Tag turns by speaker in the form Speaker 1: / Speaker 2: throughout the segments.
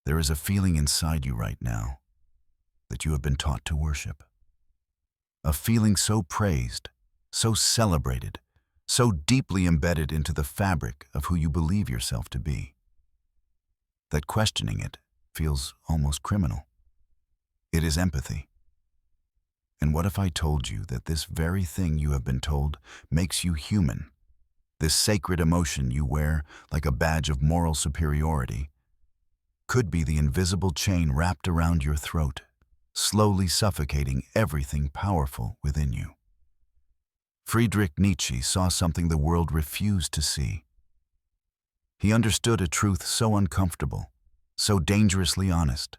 Speaker 1: There is a feeling inside you right now that you have been taught to worship. A feeling so praised, so celebrated, so deeply embedded into the fabric of who you believe yourself to be, that questioning it feels almost criminal. It is empathy. And what if I told you that this very thing you have been told makes you human? This sacred emotion you wear like a badge of moral superiority could be the invisible chain wrapped around your throat, slowly suffocating everything powerful within you. Friedrich Nietzsche saw something the world refused to see. He understood a truth so uncomfortable, so dangerously honest,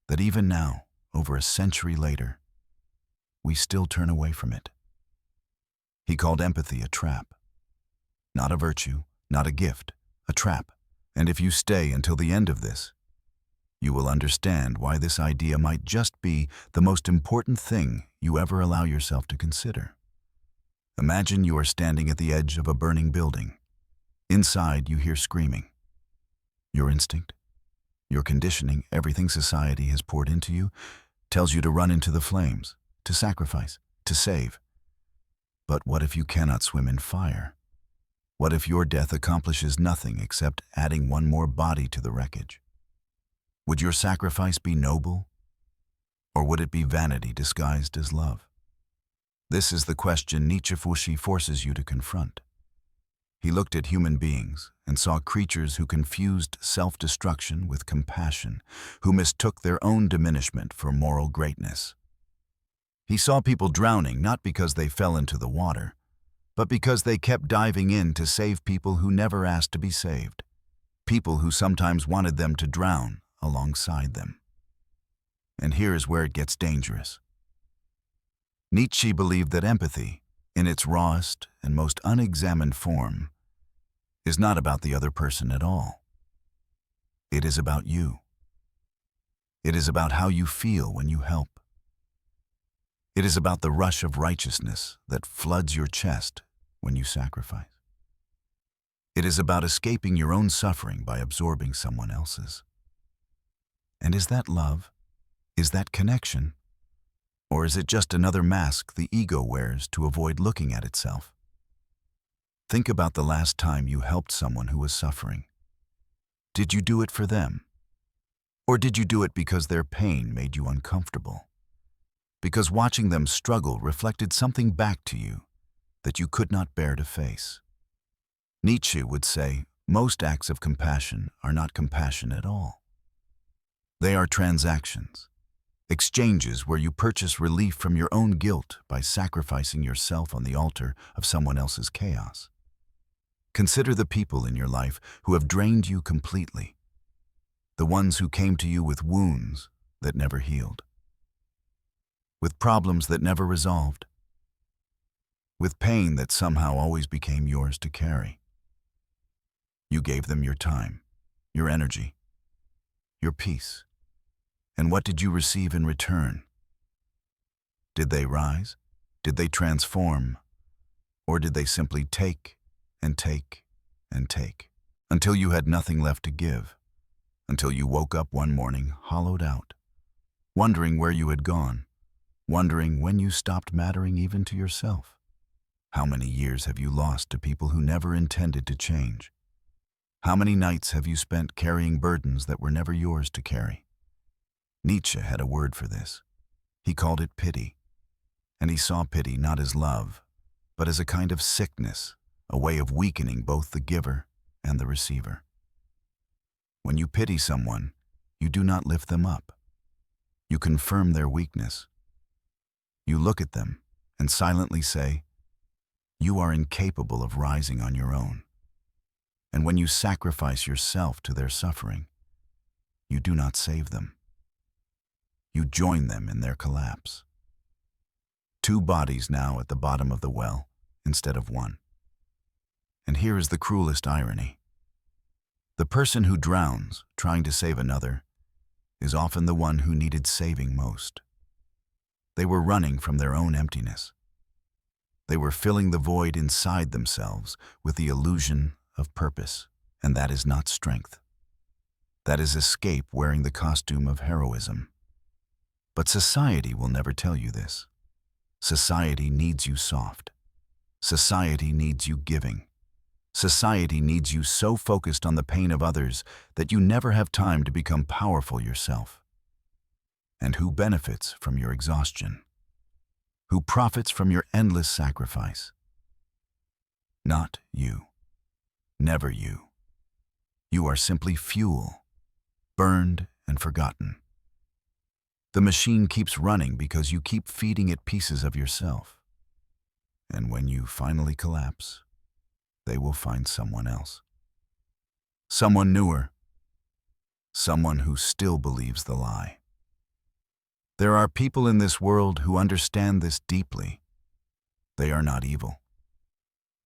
Speaker 1: that even now, over a century later, we still turn away from it. He called empathy a trap. Not a virtue, not a gift, a trap. And if you stay until the end of this, you will understand why this idea might just be the most important thing you ever allow yourself to consider. Imagine you are standing at the edge of a burning building. Inside, you hear screaming. Your instinct, your conditioning, everything society has poured into you, tells you to run into the flames, to sacrifice, to save. But what if you cannot swim in fire? What if your death accomplishes nothing except adding one more body to the wreckage? Would your sacrifice be noble? Or would it be vanity disguised as love? This is the question Nietzsche forces you to confront. He looked at human beings and saw creatures who confused self-destruction with compassion, who mistook their own diminishment for moral greatness. He saw people drowning not because they fell into the water, but because they kept diving in to save people who never asked to be saved, people who sometimes wanted them to drown alongside them. And here is where it gets dangerous. Nietzsche believed that empathy, in its rawest and most unexamined form, is not about the other person at all. It is about you. It is about how you feel when you help. It is about the rush of righteousness that floods your chest when you sacrifice. It is about escaping your own suffering by absorbing someone else's. And is that love? Is that connection? Or is it just another mask the ego wears to avoid looking at itself? Think about the last time you helped someone who was suffering. Did you do it for them? Or did you do it because their pain made you uncomfortable? Because watching them struggle reflected something back to you that you could not bear to face. Nietzsche would say, most acts of compassion are not compassion at all. They are transactions, exchanges where you purchase relief from your own guilt by sacrificing yourself on the altar of someone else's chaos. Consider the people in your life who have drained you completely, the ones who came to you with wounds that never healed, with problems that never resolved, with pain that somehow always became yours to carry. You gave them your time, your energy, your peace. And what did you receive in return? Did they rise? Did they transform? Or did they simply take and take and take until you had nothing left to give, until you woke up one morning hollowed out, wondering where you had gone, wondering when you stopped mattering even to yourself? How many years have you lost to people who never intended to change? How many nights have you spent carrying burdens that were never yours to carry? Nietzsche had a word for this. He called it pity. And he saw pity not as love, but as a kind of sickness, a way of weakening both the giver and the receiver. When you pity someone, you do not lift them up. You confirm their weakness. You look at them and silently say, you are incapable of rising on your own. And when you sacrifice yourself to their suffering, you do not save them. You join them in their collapse. Two bodies now at the bottom of the well instead of one. And here is the cruelest irony. The person who drowns trying to save another is often the one who needed saving most. They were running from their own emptiness. They were filling the void inside themselves with the illusion of purpose, and that is not strength. That is escape wearing the costume of heroism. But society will never tell you this. Society needs you soft. Society needs you giving. Society needs you so focused on the pain of others that you never have time to become powerful yourself. And who benefits from your exhaustion? Who profits from your endless sacrifice? Not you. Never you. You are simply fuel, burned and forgotten. The machine keeps running because you keep feeding it pieces of yourself. And when you finally collapse, they will find someone else. Someone newer. Someone who still believes the lie. There are people in this world who understand this deeply. They are not evil.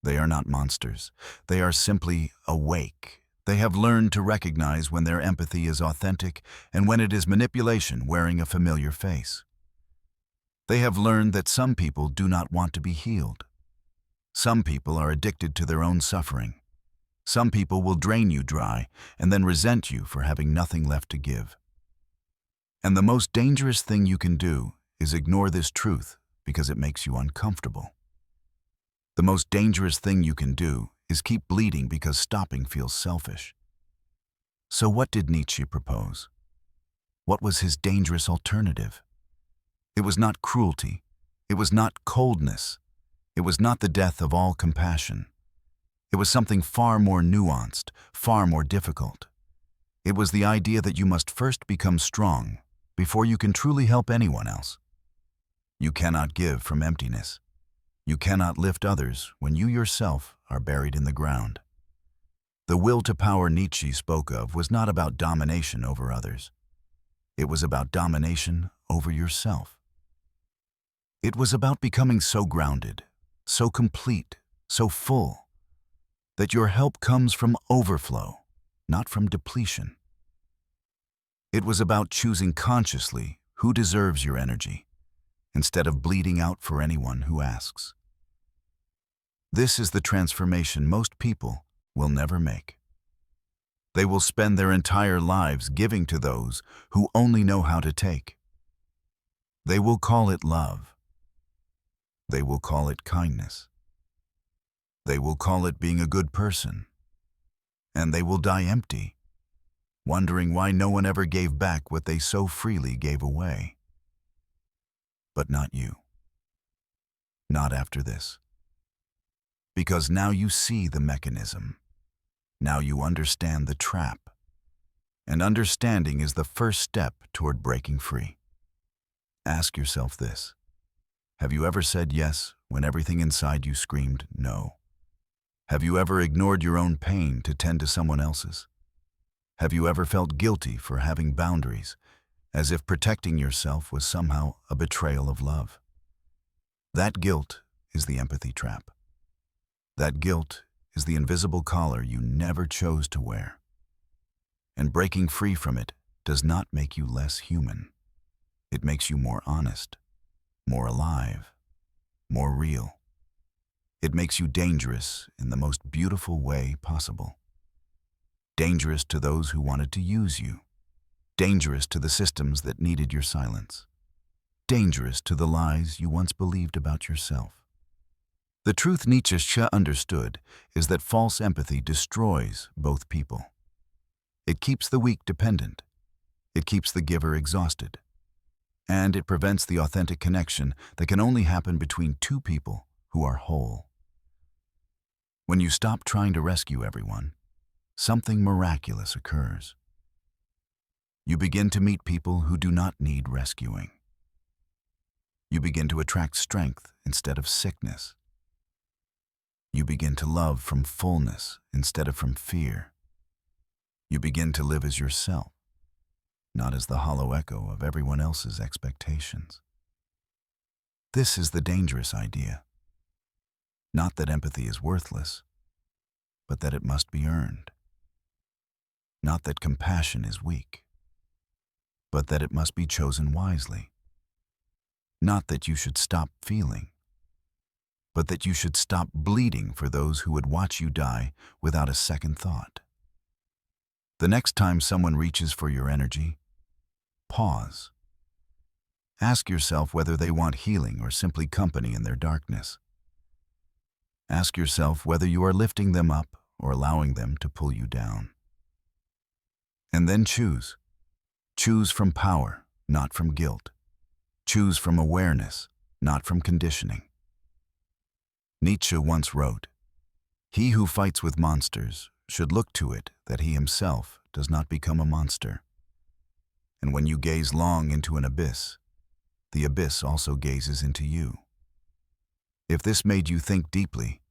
Speaker 1: They are not monsters. They are simply awake. They have learned to recognize when their empathy is authentic and when it is manipulation wearing a familiar face. They have learned that some people do not want to be healed. Some people are addicted to their own suffering. Some people will drain you dry and then resent you for having nothing left to give. And the most dangerous thing you can do is ignore this truth because it makes you uncomfortable. The most dangerous thing you can do is keep bleeding because stopping feels selfish. So what did Nietzsche propose? What was his dangerous alternative? It was not cruelty. It was not coldness. It was not the death of all compassion. It was something far more nuanced, far more difficult. It was the idea that you must first become strong before you can truly help anyone else. You cannot give from emptiness. You cannot lift others when you yourself are buried in the ground. The will to power Nietzsche spoke of was not about domination over others. It was about domination over yourself. It was about becoming so grounded, so complete, so full, that your help comes from overflow, not from depletion. It was about choosing consciously who deserves your energy, instead of bleeding out for anyone who asks. This is the transformation most people will never make. They will spend their entire lives giving to those who only know how to take. They will call it love. They will call it kindness. They will call it being a good person. And they will die empty, wondering why no one ever gave back what they so freely gave away. But not you. Not after this. Because now you see the mechanism. Now you understand the trap. And understanding is the first step toward breaking free. Ask yourself this. Have you ever said yes when everything inside you screamed no? Have you ever ignored your own pain to tend to someone else's? Have you ever felt guilty for having boundaries, as if protecting yourself was somehow a betrayal of love? That guilt is the empathy trap. That guilt is the invisible collar you never chose to wear. And breaking free from it does not make you less human. It makes you more honest, more alive, more real. It makes you dangerous in the most beautiful way possible. Dangerous to those who wanted to use you. Dangerous to the systems that needed your silence. Dangerous to the lies you once believed about yourself. The truth Nietzsche understood is that false empathy destroys both people. It keeps the weak dependent. It keeps the giver exhausted. And it prevents the authentic connection that can only happen between two people who are whole. When you stop trying to rescue everyone, something miraculous occurs. You begin to meet people who do not need rescuing. You begin to attract strength instead of sickness. You begin to love from fullness instead of from fear. You begin to live as yourself, not as the hollow echo of everyone else's expectations. This is the dangerous idea. Not that empathy is worthless, but that it must be earned. Not that compassion is weak, but that it must be chosen wisely. Not that you should stop feeling, but that you should stop bleeding for those who would watch you die without a second thought. The next time someone reaches for your energy, pause. Ask yourself whether they want healing or simply company in their darkness. Ask yourself whether you are lifting them up or allowing them to pull you down. And then choose. Choose from power, not from guilt. Choose from awareness, not from conditioning. Nietzsche once wrote, "He who fights with monsters should look to it that he himself does not become a monster." And when you gaze long into an abyss, the abyss also gazes into you. If this made you think deeply,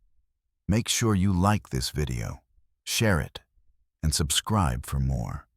Speaker 1: make sure you like this video, share it, and subscribe for more.